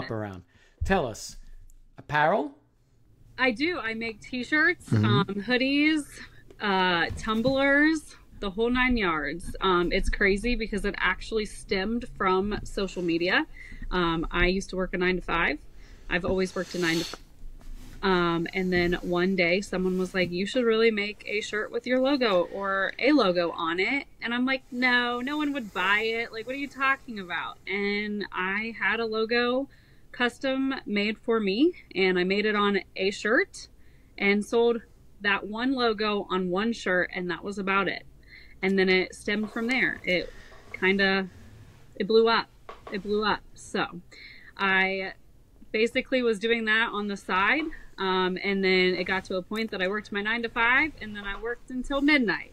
shop around. Tell us, apparel? I do. I make t-shirts, hoodies, tumblers, the whole nine yards. It's crazy because it actually stemmed from social media. I used to work a 9 to 5. I've always worked a 9 to 5. And then one day someone was like, you should really make a shirt with your logo or a logo on it. And I'm like, no one would buy it. Like, what are you talking about? And I had a logo custom made for me, and I made it on a shirt and sold that one logo on one shirt, and that was about it. And then it stemmed from there. It blew up. So I basically was doing that on the side. And then it got to a point that I worked my 9 to 5, and then I worked until midnight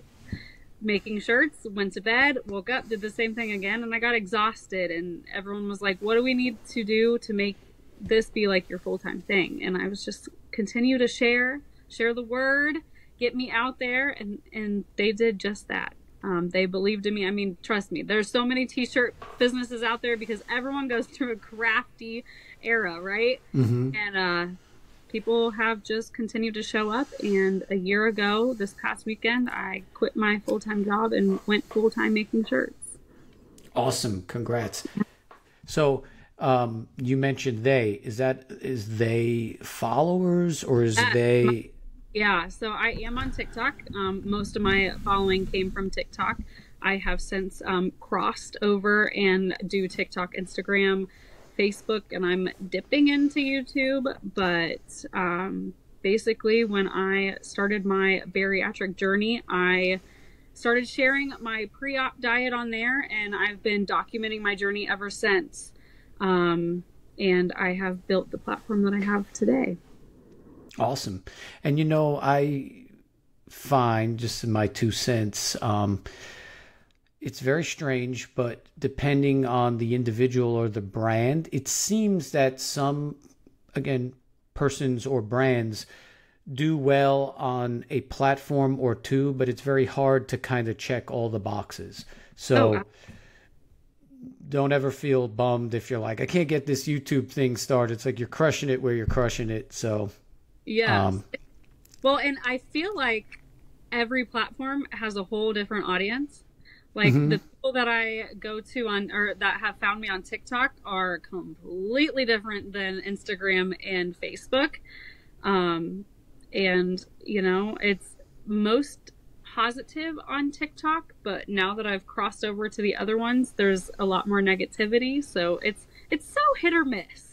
making shirts, went to bed, woke up, did the same thing again, and I got exhausted. And everyone was like, what do we need to do to make this be like your full-time thing? And I was just continue to share the word, get me out there, and they did just that. They believed in me. I mean, trust me, there's so many t-shirt businesses out there because everyone goes through a crafty era, right? And people have just continued to show up. And a year ago, this past weekend, I quit my full-time job and went full-time making shirts. Awesome. Congrats. So you mentioned they. Is they followers or is they... Yeah, so I am on TikTok. Most of my following came from TikTok. I have since crossed over and do TikTok, Instagram, Facebook, and I'm dipping into YouTube. But basically, when I started my bariatric journey, I started sharing my pre-op diet on there, and I've been documenting my journey ever since. And I have built the platform that I have today. Awesome. And I find, just in my 2 cents, it's very strange, but depending on the individual or the brand, it seems that some, again, persons or brands do well on a platform or two, but it's very hard to kind of check all the boxes. So don't ever feel bummed if you're like, I can't get this YouTube thing started. It's like you're crushing it where you're crushing it. So yeah. Well, and I feel like every platform has a whole different audience. Like the people that I go to on, or that have found me on TikTok, are completely different than Instagram and Facebook. And it's most positive on TikTok, but now that I've crossed over to the other ones, there's a lot more negativity. So it's so hit or miss.